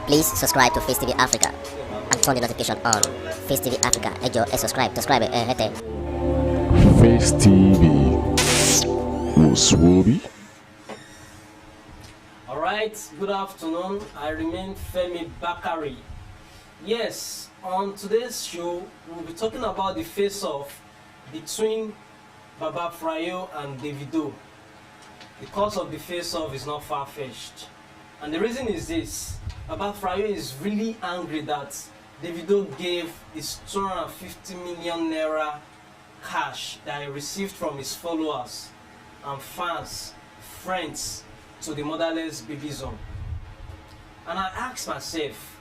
Please subscribe to Facetv Africa and turn the notification on. Facetv Africa, ẹ jọ̀ọ́ ẹ subscribe, hete. Face TV Muswobi. Alright, good afternoon. I remain Femi Bakari. Yes, on today's show, we'll be talking about the face-off between Baba Fryo and Davido. The cause of the face-off is not far-fetched. And the reason is this: Baba Fryo is really angry that Davido gave his 250 million naira cash that he received from his followers and fans, friends, to the motherless baby zone. And I asked myself,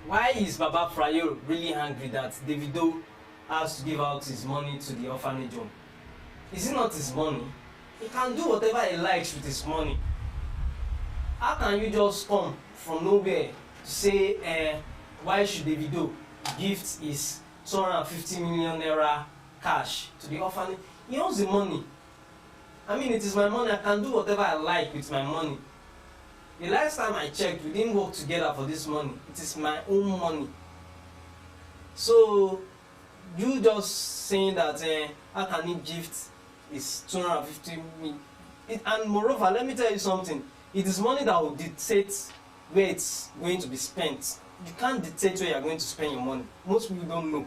why is Baba Fryo really angry that Davido has to give out his money to the orphanage home? Is it not his money? He can do whatever he likes with his money. How can you just come from nowhere to say, why should Davido gift his 250 million naira cash to the orphanage? He owns the money. I mean, it is my money. I can do whatever I like with my money. The last time I checked, we didn't work together for this money. It is my own money. So, you just saying that, how can he gift his 250 million? And moreover, let me tell you something. It is money that will dictate where it's going to be spent. You can't dictate where you are going to spend your money. Most people don't know.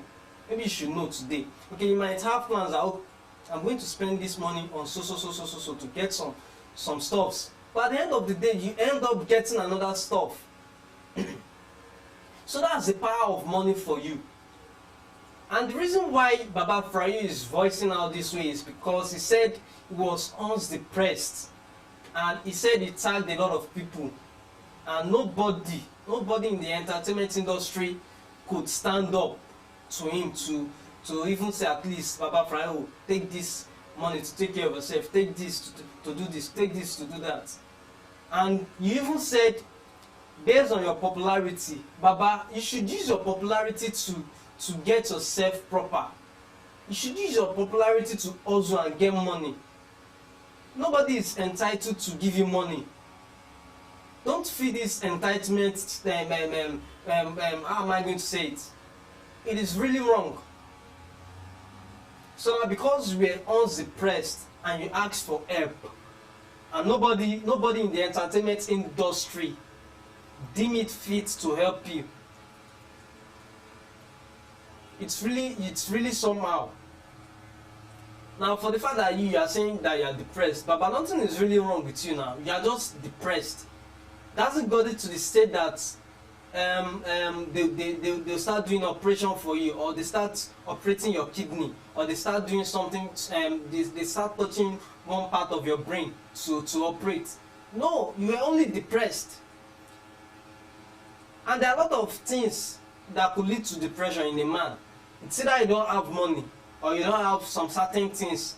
Maybe you should know today. Okay, you might have plans that I'm going to spend this money on so to get some stuffs. But at the end of the day, you end up getting another stuff. So that's the power of money for you. And the reason why Baba Fryo is voicing out this way is because he said he was once depressed. And he said he tagged a lot of people. And nobody in the entertainment industry could stand up to him to even say, at least, Baba Fryo, take this money to take care of yourself, take this to do this, take this to do that. And you even said, based on your popularity, Baba, you should use your popularity to get yourself proper. You should use your popularity to hustle and get money. Nobody is entitled to give you money. Don't feed this entitlement, how am I going to say it? It is really wrong. So now because we are once depressed and you ask for help, and nobody in the entertainment industry deem it fit to help you, it's really somehow. Now, for the fact that you are saying that you are depressed, but nothing is really wrong with you now. You are just depressed. Doesn't got it to the state that they'll start doing operation for you, or they start operating your kidney, or they start doing something, they start touching one part of your brain to operate. No, you are only depressed. And there are a lot of things that could lead to depression in a man. It's either you don't have money, or you don't have some certain things.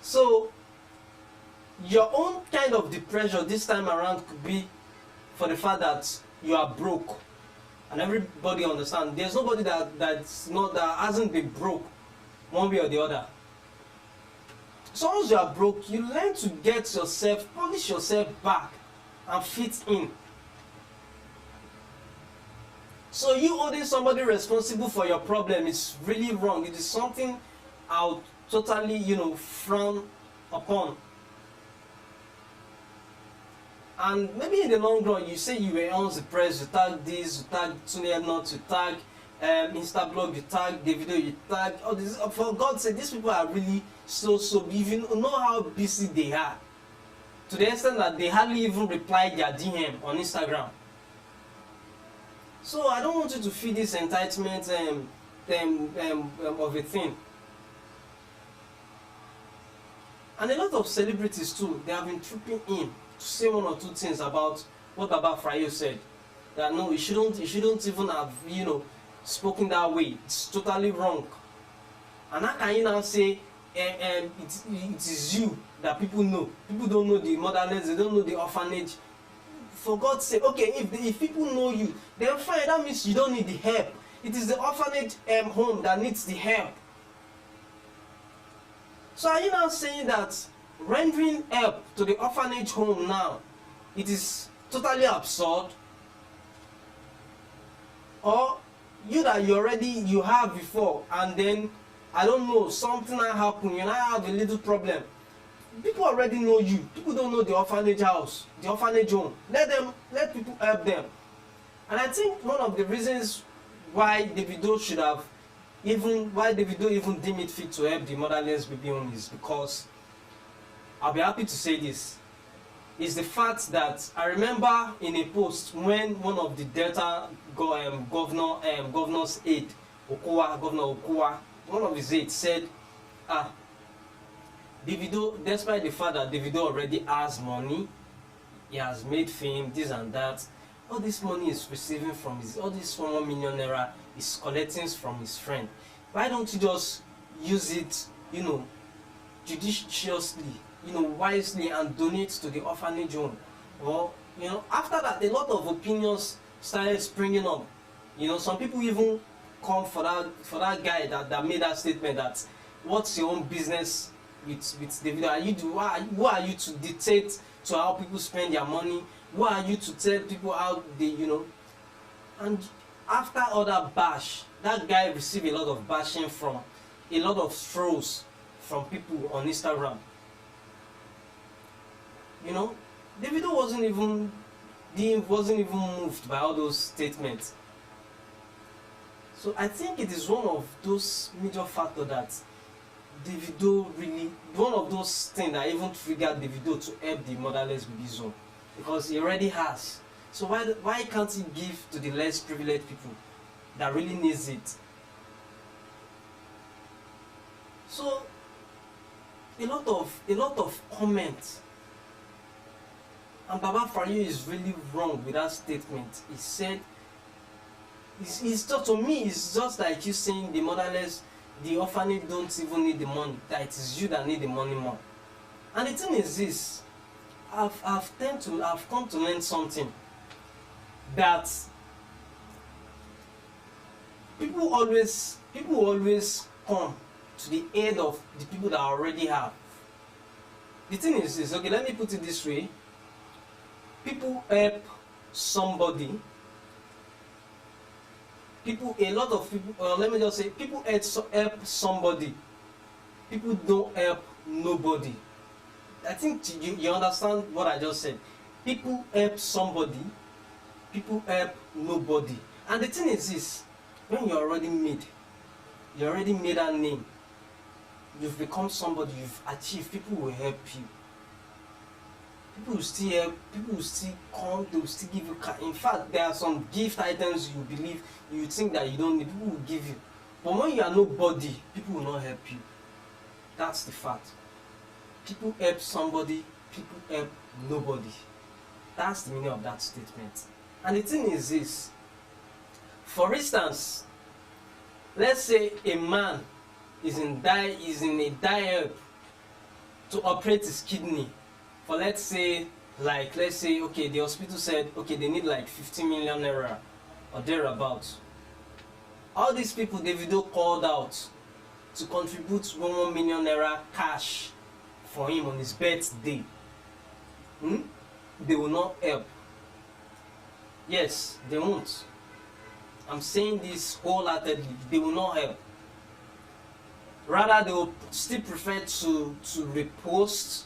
So, your own kind of depression this time around could be for the fact that you are broke. And everybody understands. There's nobody that hasn't been broke one way or the other. So once you are broke, you learn to get yourself, polish yourself back and fit in. So you holding somebody responsible for your problem is really wrong. It is something I'll totally, frown upon. And maybe in the long run, you say you were once depressed, you tag this, you tag Tunde, you tag Instablog, you tag Davido, you tag all this. For God's sake, these people are really so even know how busy they are. To the extent that they hardly even reply their DM on Instagram. So I don't want you to feel this entitlement of a thing. And a lot of celebrities too, they have been trooping in to say one or two things about what Baba Fryo said. That no, you shouldn't even have, spoken that way. It's totally wrong. And how can you now say it is you that people know? People don't know the motherless, they don't know the orphanage. For God's sake, okay, if people know you, then fine, that means you don't need the help. It is the orphanage home that needs the help. So are you now saying that rendering help to the orphanage home now, it is totally absurd. Or you that you have before, and then I don't know, something that happened, you now have a little problem. People already know you. People don't know the orphanage house, the orphanage home. Let people help them. And I think one of the reasons why Davido even deem it fit to help the motherless baby home is because, I'll be happy to say this, is the fact that I remember in a post when one of the Delta governor's aide, Governor Okowa, one of his aides said, Davido, despite the fact that Davido already has money, he has made fame, this and that, all this money is receiving from all this 1 million naira is collecting from his friend. Why don't you just use it, judiciously, wisely, and donate to the orphanage home? Or, after that, a lot of opinions started springing up. Some people even come for that guy that made that statement that, what's your own business with Davido? Who are you to dictate to how people spend their money? Who are you to tell people how they, And after all that bash, that guy received a lot of bashing from a lot of trolls from people on Instagram. Davido wasn't even moved by all those statements. So I think it is one of those major factors that Davido one of those things that even triggered Davido to help the motherless baby zone, because he already has. So why can't he give to the less privileged people that really needs it? So a lot of comments, and Baba Fryo is really wrong with that statement. He said, to me, it's just like you saying the motherless, the orphanage don't even need the money, that it is you that need the money more. And the thing is this, I've come to learn something, that people always come to the aid of the people that already have. The thing is this, okay, let me put it this way. People help somebody. A lot of people, let me just say, people help somebody. People don't help nobody. I think you understand what I just said. People help somebody. People help nobody. And the thing is this, when you're already made that name, you've become somebody, you've achieved, people will help you. People will still help, people will still come, they will still give you cash. In fact, there are some gift items you think that you don't need, people will give you. But when you are nobody, people will not help you. That's the fact. People help somebody, people help nobody. That's the meaning of that statement. And the thing is this, for instance, let's say a man is in a dire help to operate his kidney for, let's say, okay, the hospital said, okay, they need like 50 million naira or thereabouts. All these people Davido called out to contribute 1 million naira cash for him on his birthday. They will not help. Yes, they won't. I'm saying this wholeheartedly. They will not help. Rather, they will still prefer to repost.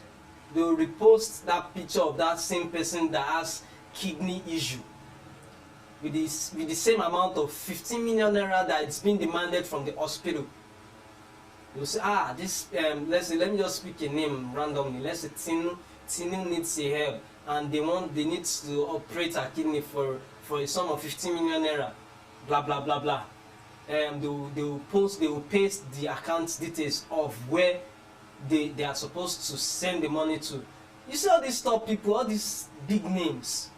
They will repost that picture of that same person that has kidney issue with the same amount of 15 million naira that it's been demanded from the hospital. They will say, this let me just speak a name randomly. Let's say Tinu needs a help, and they need to operate her kidney for a sum of 15 million naira. Blah blah blah blah. They will paste the account details of where they are supposed to send the money to. You see all these top people, all these big names,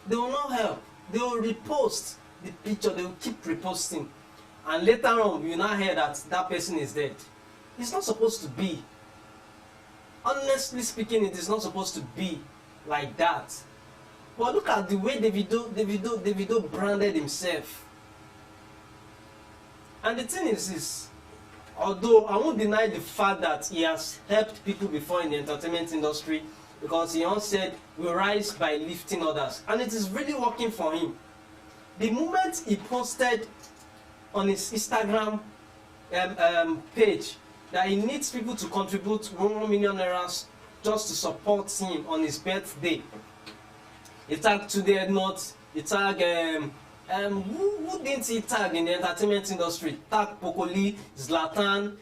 they will not help. They will repost the picture, they will keep reposting, and later on you will now hear that person is dead. It's not supposed to be. Honestly speaking, it is not supposed to be like that. But look at the way Davido branded himself. And the thing is this, although I won't deny the fact that he has helped people before in the entertainment industry, because he once said we rise by lifting others, and it is really working for him. The moment he posted on his Instagram page that he needs people to contribute 1 million naira just to support him on his birthday, he tagged Today Not, he tagged who didn't he tag in the entertainment industry? Tag Pokoli, Zlatan,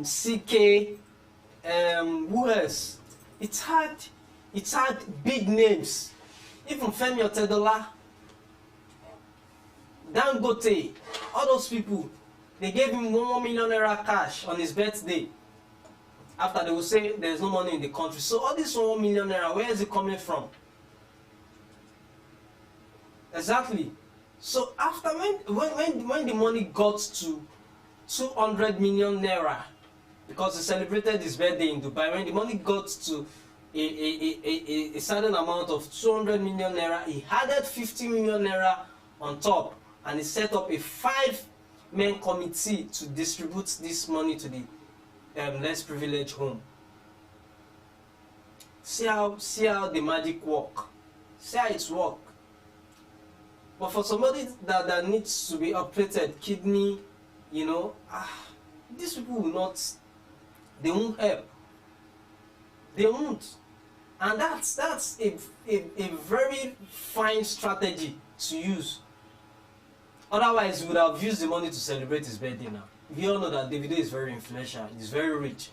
CK, who else? He tagged big names, even Femi Otedola, Dangote, all those people. They gave him 1 million naira cash on his birthday. After they will say there's no money in the country. So all this 1 million naira, where is it coming from? Exactly. So after when the money got to 200 million naira, because he celebrated his birthday in Dubai, when the money got to a certain amount of 200 million naira, he added 50 million naira on top, and he set up a 5-man committee to distribute this money to the less privileged home. See how the magic work. See how it's work. But for somebody that needs to be operated, kidney, you know, these people will not, they won't help. They won't. And that's a very fine strategy to use. Otherwise, he would have used the money to celebrate his birthday now. We all know that Davido is very influential, he's very rich,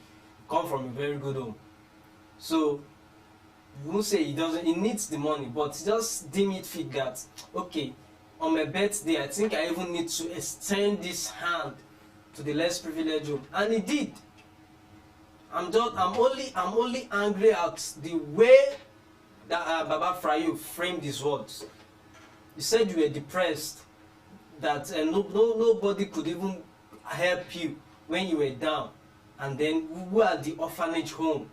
come from a very good home. So we won't say he needs the money, but just deem it fit that, okay, on my birthday, I think I even need to extend this hand to the less privileged home. And he did. I'm only angry at the way that Baba Fryo framed his words. He said you were depressed, that nobody could even help you when you were down, and then who are the orphanage home?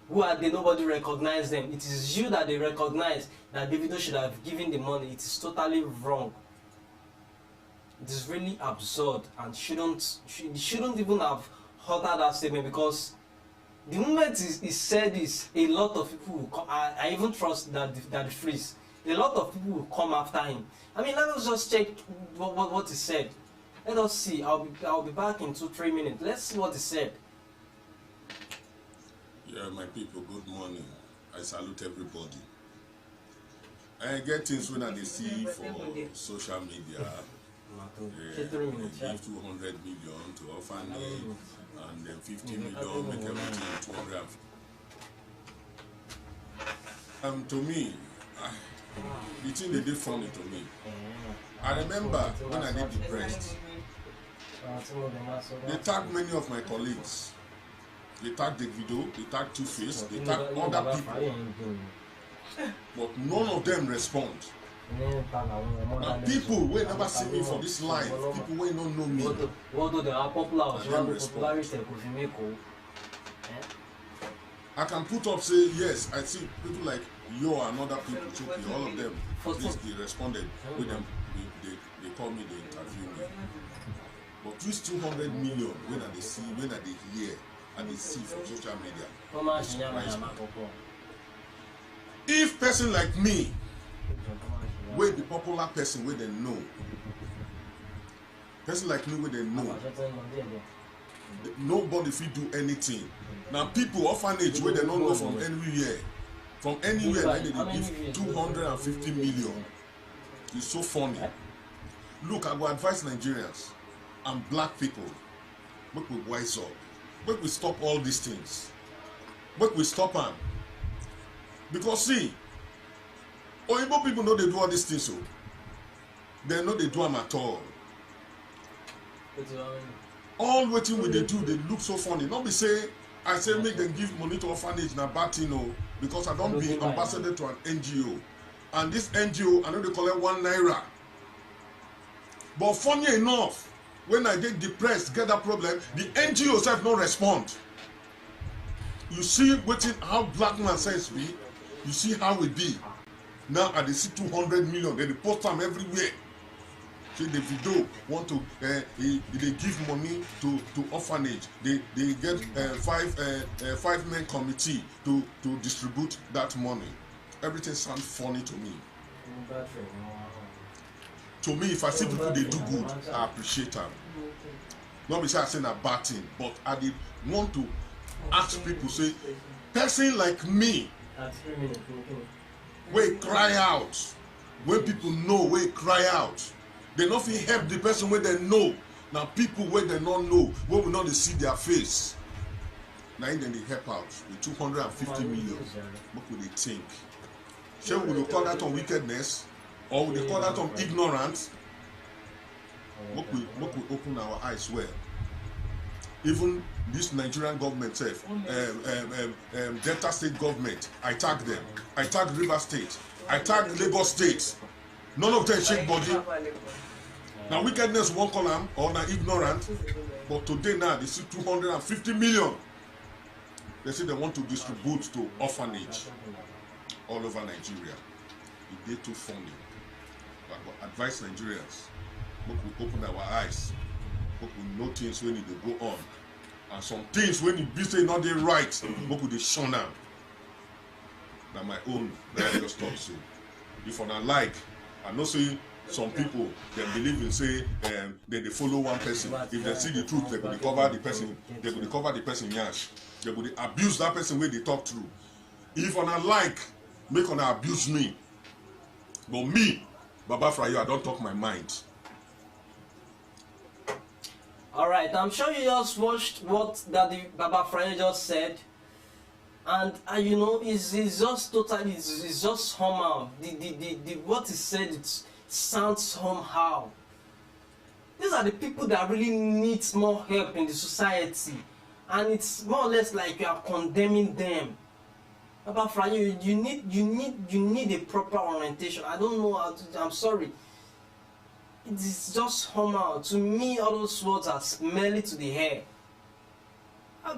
Who are they? Nobody recognized them. It is you that they recognize that Davido should have given the money. It is totally wrong. It is really absurd, and shouldn't even have uttered that statement, because the moment he said this, a lot of people will come. I even trust that the freeze. A lot of people will come after him. I mean, let us just check what he said. Let us see. I'll be back in 2-3 minutes. Let's see what he said. Yeah, my people, good morning. I salute everybody. I get things when I see for social media. Give 200 million to Orphanage, and then 50 million, make everything 200. To me, the thing they did funny to me. I remember when I did depressed, they tagged many of my colleagues. They tagged Davido, they tagged Two-Face, they tagged other people. But none of them respond. Now people will never see me for this life, people will not know me. Although they are popular, I can put up, say, yes, I see people like you and other people, Chuki, all of them, at least they responded with them, they call me, they interview me. But this 200 million, when they see, when they hear, and they see from social media, if person like me, where the popular person where they know, person like me where they know, nobody fit do anything. Now people orphanage where they don't know from anywhere like they give 250 million. It's so funny. Look, I will advise Nigerians and black people, make we wise up, make we stop all these things, make we stop them. Because see, Oyibo people know they do all these things, so they know they do them at all. All waiting when they do, they look so funny. Not be say, I say make them give money to orphanage na bad thing, no, because I don't be ambassador to an NGO, and this NGO I know they collect 1 naira. But funny enough, when I get depressed, get that problem, the NGO self no respond. You see waiting how black man says be, you see how it be. Now I see 200 million, they post them everywhere. say Davido want to they give money to orphanage, they get five men committee to distribute that money. Everything sounds funny to me. To me, if I see people they do good, I appreciate them. Not because I say a bad thing, but I did want to ask people, say, person like me, we cry out. When people know, we cry out. They not fit help the person where they know. Now people where they not know, where we not they see their face. Now then they help out with 250 million. What would they think? Shall we call that on wickedness? Or would they call that on ignorance? What we open our eyes well. Even this Nigerian government self, Delta State government, I tag them. I tag River State. I tag Lagos State. None of them shake body. Now wickedness won't call them or now ignorant. But today now they see 250 million. They say they want to distribute to orphanage all over Nigeria. If they too funny. But I advise Nigerians, we open our eyes. We know things when it go on. And some things when it be say not they right, we they shun them. Now my own just talk so. If I not like, I know say some people they believe in say they follow one person. If they see the truth, they will cover the person. They will cover the person yash. They will abuse that person when they talk through. If I not like, make on abuse me. But me, Baba Fryo, I don't talk my mind. Alright, I'm sure you just watched what Daddy Baba Fryo just said. And you know, it's just totally, it's just somehow. What he said, it sounds somehow. These are the people that really need more help in the society. And it's more or less like you are condemning them. Baba Fryo, you need a proper orientation. I don't know how to, I'm sorry. It is just somehow. To me, all those words are smelly to the hair.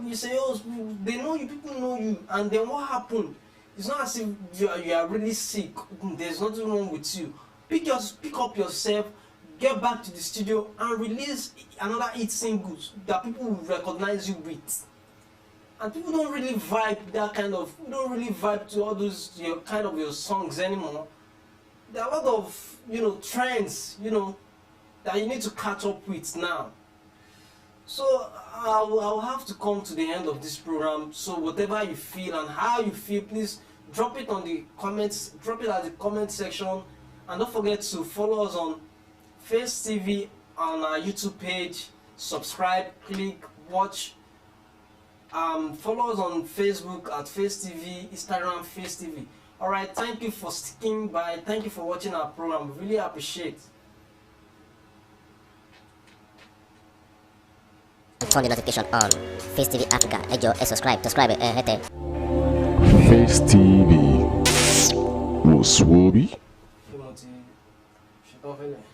You say, oh, they know you, people know you, and then what happened? It's not as if you are really sick. There's nothing wrong with you. Pick up yourself, get back to the studio, and release another 8 singles that people will recognize you with. And people don't really vibe that kind of. We don't really vibe to all those your songs anymore. There are a lot of trends that you need to catch up with now. So I'll have to come to the end of this program. So whatever you feel and how you feel, please drop it on the comments. Drop it at the comment section, and don't forget to follow us on Facetv on our YouTube page. Subscribe, click, watch. Follow us on Facebook at Facetv, Instagram Facetv. Alright, thank you for sticking by. Thank you for watching our program. We really appreciate. Turn the notification on. Facetv Africa. Subscribe. Face TV. Muswobi.